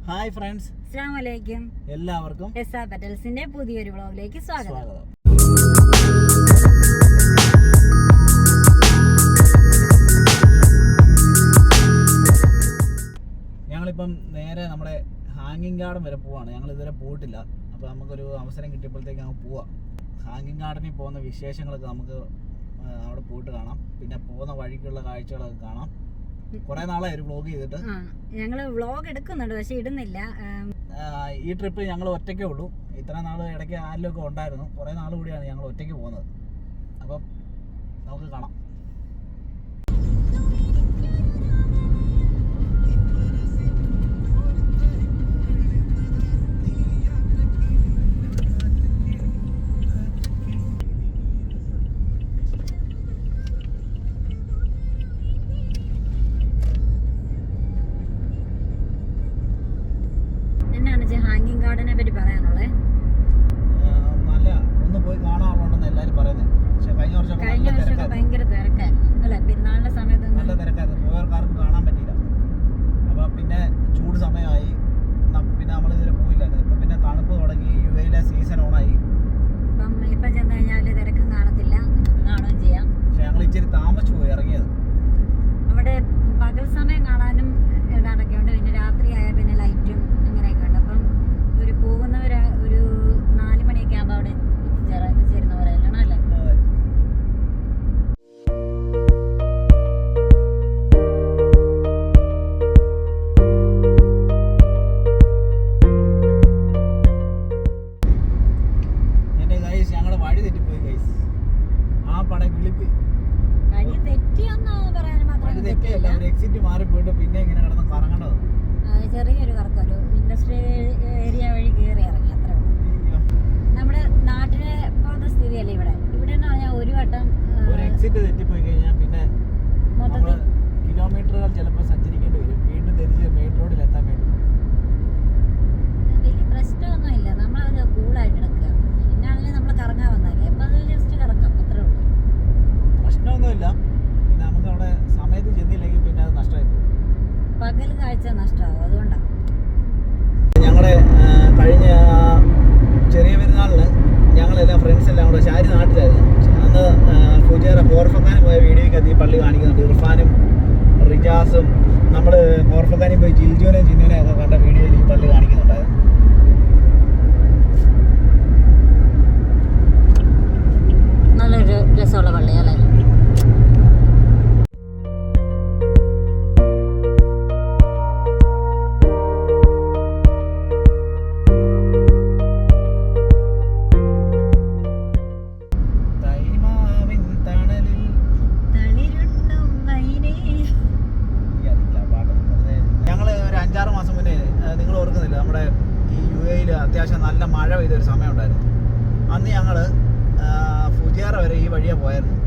Hi friends, അസ്സലാമു അലൈക്കും. എല്ലാവർക്കും എസ്ആ പെറ്റൽസിന്റെ പുതിയൊരു വ്ളോഗിലേക്ക് സ്വാഗതം. ഞങ്ങളിപ്പം നേരെ നമ്മുടെ ഹാങ്ങിങ് ഗാർഡൻ വരെ പോവാണ്. ഞങ്ങൾ ഇതുവരെ പോയിട്ടില്ല. അപ്പോൾ നമുക്കൊരു അവസരം കിട്ടിയപ്പോഴത്തേക്ക് അങ്ങ് പോവാം. ഹാങ്ങിങ് ഗാർഡനിൽ പോകുന്ന വിശേഷങ്ങളൊക്കെ നമുക്ക് അവിടെ പോയിട്ട് കാണാം. പിന്നെ പോകുന്ന വഴിക്കുള്ള കാഴ്ചകളൊക്കെ കാണാം. കുറെ നാളായി ഒരു വ്ളോഗ് ചെയ്തിട്ട്. ഞങ്ങൾ വ്ളോഗ് എടുക്കുന്നുണ്ട്, പക്ഷെ ഇടുന്നില്ല. ഈ ട്രിപ്പ് ഞങ്ങൾ ഒറ്റയ്ക്കേ ഉള്ളൂ. ഇത്ര നാൾ ഇടയ്ക്ക് ആരിലൊക്കെ ഉണ്ടായിരുന്നു. കുറേ നാൾ കൂടിയാണ് ഞങ്ങൾ ഒറ്റയ്ക്ക് പോകുന്നത്. അപ്പം നമുക്ക് കാണാം. ഹാങ്ങിങ് ഗാർഡനെ പറ്റി പറയാനുള്ളത് നല്ല ഒന്ന് പോയി കാണാറുണ്ടെന്ന് എല്ലാവരും പറയുന്നത്. പക്ഷെ കഴിഞ്ഞ വർഷമൊക്കെ ഭയങ്കര തിരക്കായിരുന്നു അല്ലെ? പെരുന്നാളിന്റെ സമയത്ത് നല്ല തിരക്കായിരുന്നു. പോയവർക്കാർക്കും കാണാൻ പറ്റിയില്ല. അപ്പം പിന്നെ ചൂട് സമയമായി. പിന്നെ നമ്മളിതുവരെ പോയില്ലായിരുന്നു. ഇപ്പം പിന്നെ തണുപ്പ് തുടങ്ങി. UAE സീസൺ ഓണായി. ഇപ്പം ചെന്ന് കഴിഞ്ഞാൽ തിരക്കും കാണത്തില്ല, കാണുകയും ചെയ്യാം. പക്ഷെ ഞങ്ങൾ ഇച്ചിരി താമസിച്ചു പോയി ഇറങ്ങിയത്. അവിടെ പകൽ സമയം കാണാനും ഏതാണ്ടൊക്കെ ഉണ്ട്. പിന്നെ രാത്രി ആയാൽ പിന്നെ ലൈറ്റും അങ്ങനെയൊക്കെ ഉണ്ട്. അപ്പം ഒരു പോകുന്നവര് ഒരു 4 മണിയൊക്കെ ആകുമ്പോൾ അവിടെ എത്തിച്ചേരുന്നവരെല്ലാം അല്ലേ? എന്റെ ഗൈസ്, ഞങ്ങളുടെ വഴി തെറ്റിപ്പോയി ഗൈസ്. ആ പടം കിളിപ്പോയി. വഴി തെറ്റിയൊന്നും പറയാനും വഴി തെറ്റിയല്ല, ഒരു എക്സിറ്റ് മാറിപ്പോയിട്ട് പിന്നെ ഇങ്ങനെ കിടന്ന് കറങ്ങേണ്ടത്. ചെറിയൊരു കറക്കം, ഒരു ഇൻഡസ്ട്രിയൽ ഏരിയ വഴി കയറി ഇറങ്ങി, അത്രേ ഉള്ളൂ. നമ്മുടെ നാട്ടിലെ പോലത്തെ സ്ഥിതിയല്ലേ ഇവിടെ. ഇവിടെ എന്ന് പറഞ്ഞാൽ ഒരു വട്ടം ഒരു എക്സിറ്റ് തെറ്റിപ്പോയി കഴിഞ്ഞാൽ പിന്നെ നമ്മള് കിലോമീറ്ററുകൾ ചിലപ്പോൾ സഞ്ചരിക്കേണ്ടി വരും. വീണ്ടും തിരിച്ച് മെയിൻ റോഡിൽ എത്താൻ വേണ്ടി. വലിയ പ്രശ്നമൊന്നുമില്ല, നമ്മളത് കൂളായിട്ട് എടുക്കുക. പിന്നാണെങ്കിലും നമ്മൾ കറങ്ങാൻ വന്നല്ലേ, അപ്പം അത് ജസ്റ്റ് കറക്കാം, അത്രേ ഉള്ളൂ. പ്രശ്നമൊന്നുമില്ല. പിന്നെ നമുക്ക് അവിടെ സമയത്ത് ചെന്നില്ലെങ്കിൽ പിന്നെ അത് നഷ്ടമായി പോകും. പകൽ കാഴ്ച നഷ്ടമാകും, അതുകൊണ്ടാണ്. ഞങ്ങളുടെ കഴിഞ്ഞ ചെറിയ പെരുന്നാളിന് ഞങ്ങളെല്ലാം ഫ്രണ്ട്സെല്ലാം കൂടെ ഷാരി നാട്ടിലായിരുന്നു. അന്ന് ഫുജേറ കോർഫക്കാനും പോയ വീഡിയോയ്ക്കകത്ത് ഈ പള്ളി കാണിക്കുന്നുണ്ട്. ഇർഫാനും റിജാസും നമ്മൾ കോർഫക്കാനിൽ പോയി ജിൽജോനെയും ചിന്നുവിനെയും ഒക്കെ കണ്ട വീഡിയോയിൽ ഈ പള്ളി കാണിക്കുന്നുണ്ടായിരുന്നു. നല്ലൊരു രസമുള്ള പള്ളി അല്ലേ? നിങ്ങൾ ഓർക്കുന്നില്ല, നമ്മുടെ ഈ UAE അത്യാവശ്യം നല്ല മഴ പെയ്തൊരു സമയം ഉണ്ടായിരുന്നു. അന്ന് ഞങ്ങൾ ഫുജിയാറ വരെ ഈ വഴിയാണ് പോയായിരുന്നു.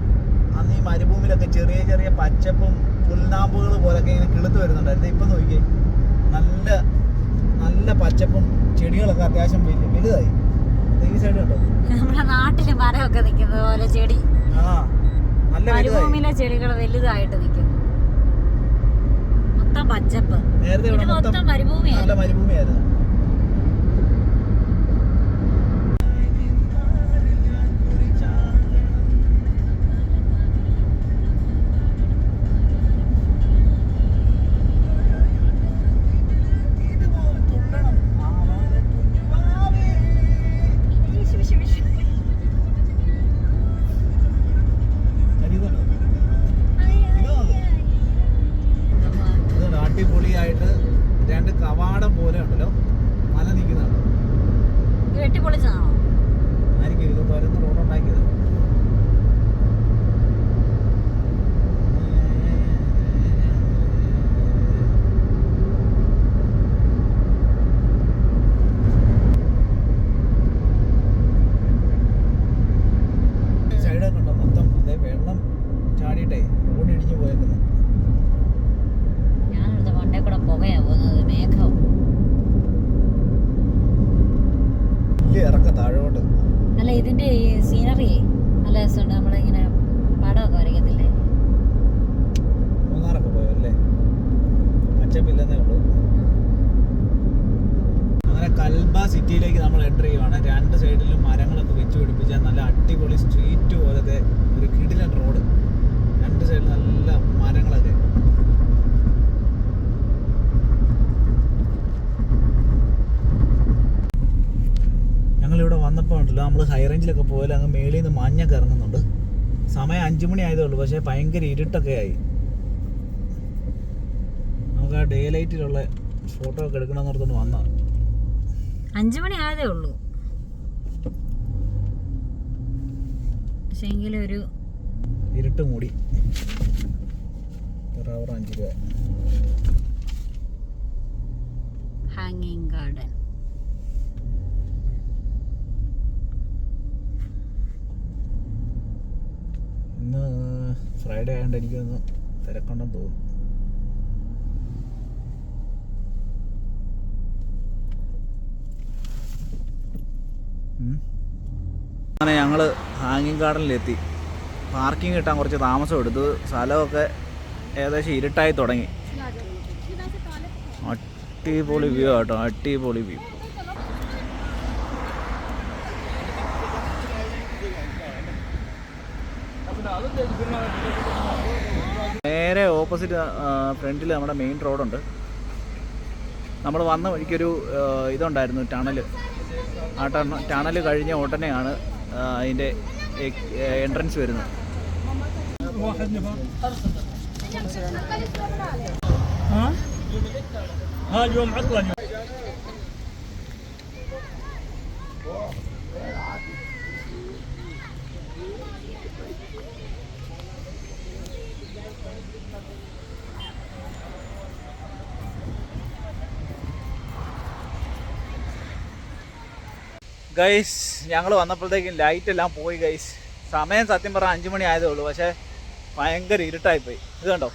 അന്ന് ഈ മരുഭൂമിയിലൊക്കെ ചെറിയ ചെറിയ പച്ചപ്പും പുൽനാമ്പുകൾ പോലൊക്കെ ഇങ്ങനെ കിളുത്ത് വരുന്നുണ്ടായിരുന്നു. ഇപ്പം നോക്കിയേ, നല്ല നല്ല പച്ചപ്പും ചെടികളൊക്കെ അത്യാവശ്യം വലുതായി. ഈ സൈഡ് കണ്ടോ, നമ്മുടെ നാട്ടില് മരമൊക്കെ നിൽക്കുന്നത് പോലെ ചെടി. നല്ല മരുഭൂമിയിലെ ചെടികൾ വലുതായിട്ട് നിൽക്കുന്നു. മൊത്തം പച്ചപ്പ്. നേരത്തെ മൊത്തം മരുഭൂമിയായിരുന്നു. നല്ല മരുഭൂമിയായിരുന്നു. അടിപൊളിയായിട്ട് 2 കവാടം പോലെ ഉണ്ടല്ലോ, മല നിൽക്കുന്നുണ്ടോ? വെട്ടിപ്പൊളിച്ചതാണോ? ആയിരിക്കും, ഇത് പരന്ന് റോഡുണ്ടാക്കിയത്. സൈഡൊക്കെ ഉണ്ടോ മൊത്തം അതേ വെള്ളം ചാടിയിട്ടേ റോഡ് ഇടിഞ്ഞു പോയേക്കുന്നത്. ഞാനിവിടുത്തെ മണ്ടേ കൂടെ പുകയാ പോകുന്നത്, മേഘവും. വലിയ ഇറക്കം താഴോട്ട്. അല്ല, ഇതിന്റെ ഈ സീനറി നല്ല രസമുണ്ട്. നമ്മളിങ്ങനെ പടമൊക്കെ വരയ്ക്കത്തില്ലേ? മൂന്നാറൊക്കെ പോയല്ലേ? പച്ചപ്പില്ലെന്നേ ഉള്ളൂ. നമ്മൾ എൻ്റർ ചെയ്യുവാണ്. രണ്ട് സൈഡിലും മരങ്ങളൊക്കെ വെച്ച് പിടിപ്പിച്ച നല്ല അടിപൊളി സ്ട്രീറ്റ് പോലത്തെ ഒരു കിടിലൻ റോഡ്. രണ്ട് സൈഡിൽ നല്ല മരങ്ങളൊക്കെ. ഞങ്ങളിവിടെ വന്നപ്പോൾ ഉണ്ടല്ലോ, നമ്മൾ ഹൈ റേഞ്ചിലൊക്കെ പോയാലും അങ്ങ് മേളിൽ നിന്ന് മഞ്ഞൊക്കെ ഇറങ്ങുന്നുണ്ട്. സമയം 5 മണി ആയതേ ഉള്ളൂ, പക്ഷേ ഭയങ്കര ഇരുട്ടൊക്കെ ആയി. നമുക്ക് ആ ഡേ ലൈറ്റിലുള്ള ഫോട്ടോ ഒക്കെ എടുക്കണമെന്ന് ഓർത്തുകൊണ്ട് വന്നതാണ്. 5 മണി ആയതേ ഉള്ളൂ, പക്ഷേ എങ്കിലും ഒരു ഇരുട്ട് മൂടി. പെർ അവർ 5 രൂപ. ഹാങ്ങിങ് ഗാർഡൻ. ഇന്ന് ഫ്രൈഡേ ആയതുകൊണ്ട് എനിക്കൊന്ന് തിരക്കുണ്ടെന്ന് തോന്നുന്നു. അങ്ങനെ ഞങ്ങൾ ഹാങ്ങിങ് ഗാർഡനിലെത്തി. പാർക്കിംഗ് കിട്ടാൻ കുറച്ച് താമസം എടുത്തു. സ്ഥലമൊക്കെ ഏകദേശം ഇരുട്ടായി തുടങ്ങി. അടിപൊളി വ്യൂ കേട്ടോ, അടിപൊളി വ്യൂ. നേരെ ഓപ്പോസിറ്റ് ഫ്രണ്ടിൽ നമ്മുടെ മെയിൻ റോഡുണ്ട്. നമ്മൾ വന്ന വഴിക്കൊരു ഇതുണ്ടായിരുന്നു, ടണൽ. ആ ടണൽ കഴിഞ്ഞ ഉടനെയാണ് അതിൻ്റെ എൻട്രൻസ് വരുന്നത്. ഗൈസ്, ഞങ്ങൾ വന്നപ്പോഴത്തേക്കും ലൈറ്റ് എല്ലാം പോയി ഗൈസ്. സമയം സത്യം പറഞ്ഞാൽ 5 മണി ആയതേ ഉള്ളൂ, പക്ഷേ ഭയങ്കര ഇരുട്ടായിപ്പോയി. ഇത് കണ്ടോ,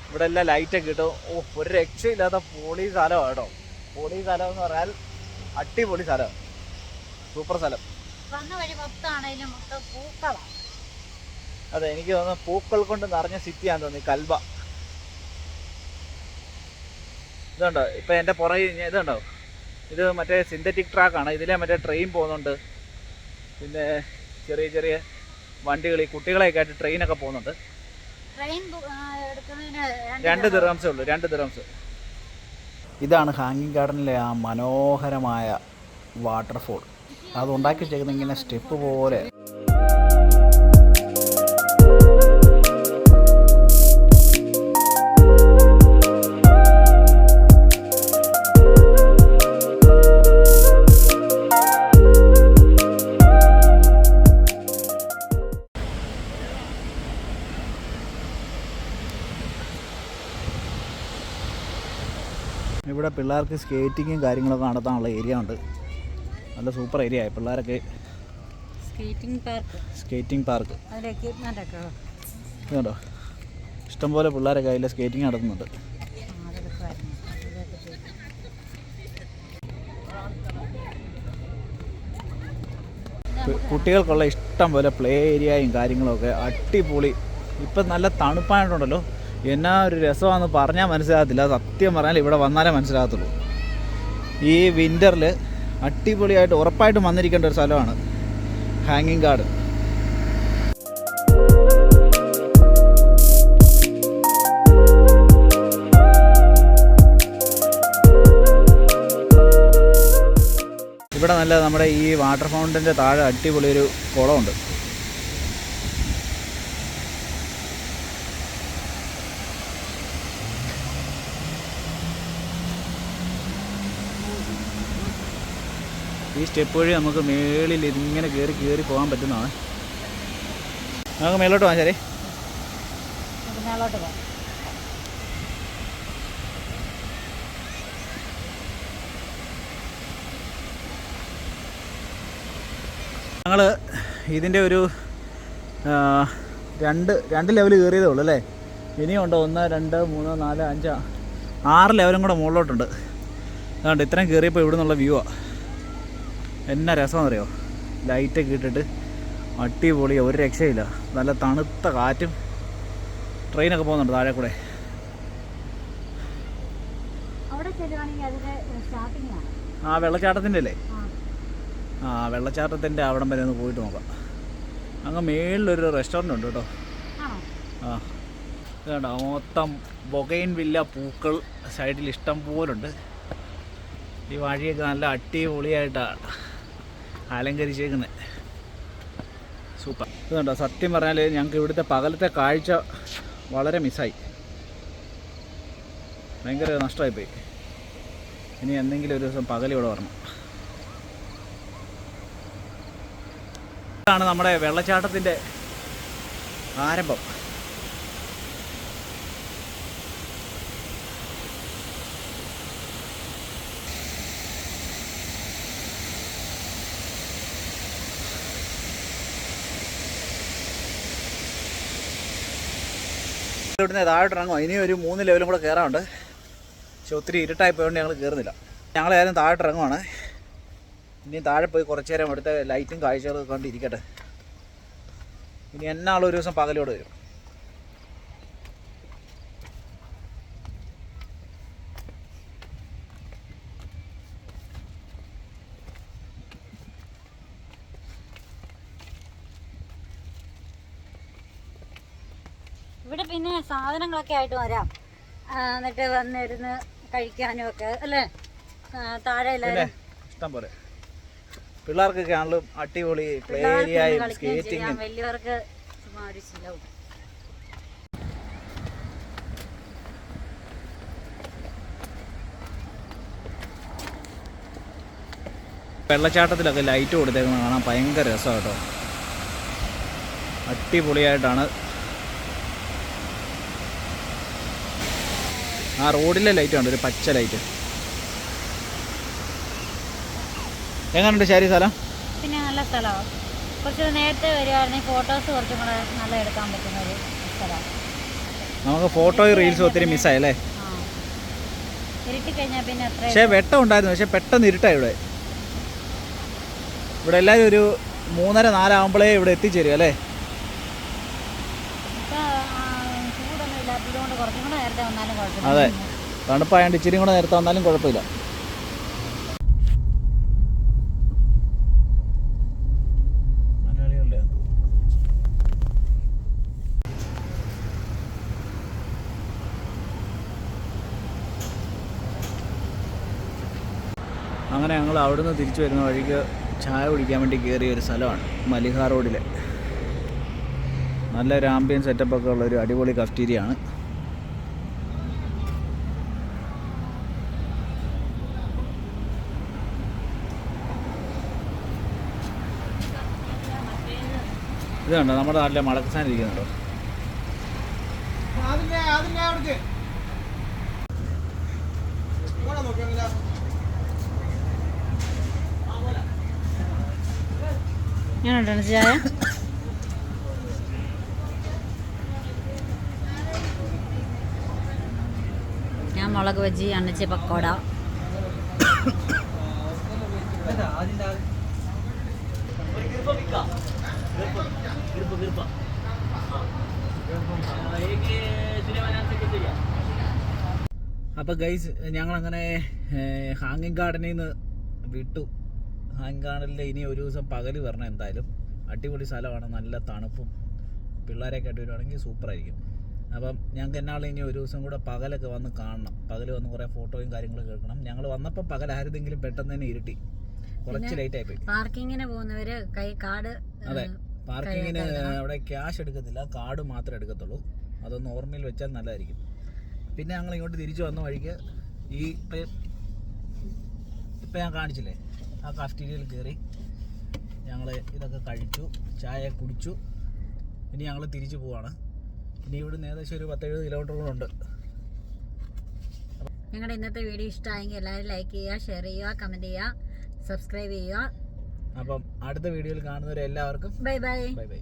ഇവിടെ എല്ലാം ലൈറ്റൊക്കെ ഇട്ടു. ഒരു രക്ഷയില്ലാത്ത പൊളി സ്ഥലമാണ് കേട്ടോ. പൊളി സ്ഥലം എന്ന് പറഞ്ഞാൽ അടിപൊളി സ്ഥലം, സൂപ്പർ സ്ഥലം. അതെ, എനിക്ക് തോന്നുന്നു പൂക്കൾ കൊണ്ട് നിറഞ്ഞ സിറ്റിയാന്ന് തോന്നി, കൽബ. ഇതുണ്ടോ ഇപ്പം എൻ്റെ പുറകെ, ഇതുണ്ടോ, ഇത് മറ്റേ സിന്തറ്റിക് ട്രാക്കാണ്. ഇതിലെ മറ്റേ ട്രെയിൻ പോകുന്നുണ്ട്. പിന്നെ ചെറിയ ചെറിയ വണ്ടികൾ, ഈ കുട്ടികളെയൊക്കെ ആയിട്ട് ട്രെയിനൊക്കെ പോകുന്നുണ്ട്. 2 ദിർഹംസേ ഉള്ളൂ, 2 ദിർഹംസ്. ഇതാണ് ഹാങ്ങിങ് ഗാർഡനിലെ ആ മനോഹരമായ വാട്ടർഫോൾ. അത് ഉണ്ടാക്കി വെച്ചേക്കുന്നത് ഇങ്ങനെ സ്റ്റെപ്പ് പോലെ. ഇവിടെ പിള്ളേർക്ക് സ്കേറ്റിങ്ങും കാര്യങ്ങളൊക്കെ നടത്താനുള്ള ഏരിയ ഉണ്ട്. നല്ല സൂപ്പർ ഏരിയ ആയി. പിള്ളേരൊക്കെ സ്കേറ്റിംഗ് പാർക്ക് ഇതുണ്ടോ, ഇഷ്ടംപോലെ പിള്ളേരൊക്കെ അതിൽ സ്കേറ്റിംഗ് നടത്തുന്നുണ്ട്. കുട്ടികൾക്കുള്ള ഇഷ്ടം പോലെ പ്ലേ ഏരിയയും കാര്യങ്ങളൊക്കെ അടിപൊളി. ഇപ്പം നല്ല തണുപ്പായിട്ടുണ്ടല്ലോ, എന്നാ ഒരു രസമാണെന്ന് പറഞ്ഞാൽ മനസ്സിലാകത്തില്ല. സത്യം പറഞ്ഞാൽ ഇവിടെ വന്നാലേ മനസ്സിലാകത്തുള്ളൂ. ഈ വിൻ്ററിൽ അടിപൊളിയായിട്ട് ഉറപ്പായിട്ടും വന്നിരിക്കേണ്ട ഒരു സ്ഥലമാണ് ഹാങ്ങിങ് ഗാർഡൻ. ഇവിടെ നല്ല നമ്മുടെ ഈ വാട്ടർ ഫൗണ്ടൻ്റെ താഴെ അടിപൊളി ഒരു കുളമുണ്ട്. ഈ സ്റ്റെപ്പ് വഴി നമുക്ക് മേളിൽ ഇങ്ങനെ കയറി പോകാൻ പറ്റുന്നതാണ്. നമുക്ക് മേലോട്ട് പോകാം. ശരി, ഞങ്ങൾ ഇതിൻ്റെ ഒരു 2 ലെവൽ കയറിയതേ ഉള്ളൂ അല്ലേ. ഇനിയും ഉണ്ടോ 1 2 3 4 5 6 ലെവലും കൂടെ മുകളിലോട്ടുണ്ട്. അതുകൊണ്ട് ഇത്രയും കയറിയപ്പോൾ ഇവിടെ നിന്നുള്ള വ്യൂ ആണ്. എന്നാ രസമെന്നറിയോ, ലൈറ്റൊക്കെ ഇട്ടിട്ട് അടിപൊളിയാണ്, ഒരു രക്ഷയില്ല. നല്ല തണുത്ത കാറ്റും, ട്രെയിനൊക്കെ പോകുന്നുണ്ട് താഴെ കൂടെ. ആ വെള്ളച്ചാട്ടത്തിൻ്റെ അല്ലേ? ആ. ആ വെള്ളച്ചാട്ടത്തിൻ്റെ അവിടം വരെ ഒന്ന് പോയിട്ട് നോക്കാം. അങ്ങ് മേളിലൊരു റെസ്റ്റോറൻ്റ് ഉണ്ട് കേട്ടോ. ആ ഇത് കണ്ടോ, മൊത്തം ബൊഗൈൻ വില്ല പൂക്കൾ സൈഡിൽ ഇഷ്ടം പോലുണ്ട്. ഈ വഴിയൊക്കെ നല്ല അടിപൊളിയായിട്ടാണ് അലങ്കരിച്ചേക്കുന്നത്. സൂപ്പർ. ഇത് കണ്ടോ, സത്യം പറഞ്ഞാൽ ഞങ്ങൾക്ക് ഇവിടുത്തെ പകലത്തെ കാഴ്ച വളരെ മിസ്സായി. ഭയങ്കര നഷ്ടമായിപ്പോയി. ഇനി എന്തെങ്കിലും ഒരു ദിവസം പകൽ ഇവിടെ വരണം. ഇതാണ് നമ്മുടെ വെള്ളച്ചാട്ടത്തിൻ്റെ ആരംഭം. ഇവിടുന്ന് താഴോട്ട് ഇറങ്ങും. ഇനി ഒരു 3 ലെവലും കൂടെ കയറാറുണ്ട്. പക്ഷെ ഒത്തിരി ഇരുട്ടായി പോയതുകൊണ്ട് ഞങ്ങൾ കയറുന്നില്ല. ഞങ്ങളേതായാലും താഴോട്ട് ഇറങ്ങുവാണ്. ഇനി താഴെ പോയി കുറച്ച് നേരം ഇവിടുത്തെ ലൈറ്റും കാഴ്ചകളൊക്കെ കണ്ടിരിക്കട്ടെ. ഇനി എന്നാളൊരു ദിവസം പകലോട് വരും. ഇവിടെ പിന്നെ സാധനങ്ങളൊക്കെ ആയിട്ട് വരാം. എന്നിട്ട് വന്നിരുന്ന് കഴിക്കാനും ഒക്കെ അല്ലേ? താഴെ എല്ലാവരും ഇഷ്ടം പോലെ പിള്ളേർക്കൊക്കെ ആണെങ്കിലും അടിപൊളി പ്ലേ ഏരിയയും സ്കേറ്റിങ്ങും. വലിയവർക്ക് ചുമ്മാ ഒരു ശീലവും. വെള്ളച്ചാട്ടത്തിലൊക്കെ ലൈറ്റ് കൊടുത്തേക്കുന്നത് കാണാൻ ഭയങ്കര രസമാണ് കേട്ടോ. അടിപൊളിയായിട്ടാണ്. ആ റോഡിലെ ലൈറ്റ് ഉണ്ട്, ഒരു പച്ച ലൈറ്റ്. എങ്ങനെയുണ്ട് ശരി സ്ഥലം? പിന്നെ നല്ല സ്ഥലമാണ്. കുറച്ച് നേരത്തെ വരികയാണെങ്കിൽ ഫോട്ടോസ് കുറച്ചും കൂടെ നല്ല എടുക്കാൻ പറ്റുന്ന ഒരു സ്ഥലമാണ്. നമുക്ക് ഫോട്ടോയും റീൽസും ഒത്തിരി മിസ്സായല്ലേ? ഇരുട്ടി കഴിഞ്ഞാൽ പിന്നെ അത്ര. പക്ഷേ വെട്ടം ഉണ്ടായിരുന്നു, പക്ഷെ പെട്ടെന്ന് ഇരുട്ടായി ഇവിടെ. ഇവിടെ എല്ലാവരും ഒരു 3:30-4 ആകുമ്പോഴേ ഇവിടെ എത്തിച്ചേരും അല്ലേ? ചൂടൊന്നും ഇല്ലാത്തതുകൊണ്ട് കുറച്ചും കൂടെ നേരത്തെ വന്നാലും കുഴപ്പമില്ല. അതെ, തണുപ്പായതുകൊണ്ട് ഇച്ചിരി കൂടെ നേരത്തെ വന്നാലും കുഴപ്പമില്ല. അങ്ങനെ ഞങ്ങൾ അവിടുന്ന് തിരിച്ചു വരുന്ന വഴിക്ക് ചായ കുടിക്കാൻ വേണ്ടി കയറിയ ഒരു സ്ഥലമാണ് മലിഹ റോഡിലെ. നല്ലൊരു ആംബിയൻ സെറ്റപ്പൊക്കെ ഉള്ളൊരു അടിപൊളി കഫ്റ്റീരിയ ആണ്. ഇത് കണ്ടോ, നമ്മുടെ നാട്ടിലെ മടക്കസാൻ ഇരിക്കുന്നുണ്ടോ? ഞാനുണ്ടോ ചായ? ഞാൻ മുളക് ബജി, അണ്ണച്ചി പക്കോട. അപ്പോൾ ഗൈസ്, ഞങ്ങളങ്ങനെ ഹാങ്ങിങ് ഗാർഡനിൽ നിന്ന് വിട്ടു. ഹാങ്ങിങ് ഗാർഡനിൽ ഇനി ഒരു ദിവസം പകൽ വരണം എന്തായാലും. അടിപൊളി സ്ഥലമാണ്, നല്ല തണുപ്പും. പിള്ളേരെയൊക്കെ ആയിട്ട് വരുവാണെങ്കിൽ സൂപ്പറായിരിക്കും. അപ്പം ഞങ്ങൾക്ക് എന്നാളും ഇനി ഒരു ദിവസം കൂടെ പകലൊക്കെ വന്ന് കാണണം. പകൽ വന്ന് കുറേ ഫോട്ടോയും കാര്യങ്ങളൊക്കെ എടുക്കണം. ഞങ്ങൾ വന്നപ്പോൾ പകലായിരുന്നെങ്കിലും പെട്ടെന്ന് തന്നെ ഇരുട്ടി, കുറച്ച് ലേറ്റ് ആയിപ്പോയി. പാർക്കിങ്ങിന് പോകുന്നവർ കാർഡ്. അതെ, പാർക്കിങ്ങിന് അവിടെ ക്യാഷ് എടുക്കത്തില്ല, കാർഡ് മാത്രമേ എടുക്കത്തുള്ളൂ. അതൊന്ന് ഓർമ്മയിൽ വെച്ചാൽ നല്ലതായിരിക്കും. പിന്നെ ഞങ്ങൾ ഇങ്ങോട്ട് തിരിച്ചു വന്ന വഴിക്ക് ഈ ഇപ്പം ഞാൻ കാണിച്ചില്ലേ, ആ കാഫ്റ്റീരിയയിൽ കയറി ഞങ്ങൾ ഇതൊക്കെ കഴിച്ചു, ചായ കുടിച്ചു. ഇനി ഞങ്ങൾ തിരിച്ചു പോവാണ്. ഇനി ഇവിടുന്ന് ഏകദേശം ഒരു 10-70 കിലോമീറ്ററുകളുണ്ട്. ഞങ്ങളുടെ ഇന്നത്തെ വീഡിയോ ഇഷ്ടമായെങ്കിൽ എല്ലാവരും ലൈക്ക് ചെയ്യുക, ഷെയർ ചെയ്യുക, കമൻറ്റ് ചെയ്യുക, സബ്സ്ക്രൈബ് ചെയ്യുക. അപ്പം അടുത്ത വീഡിയോയിൽ കാണുന്നവരെല്ലാവർക്കും ബൈ ബൈ. Bye bye.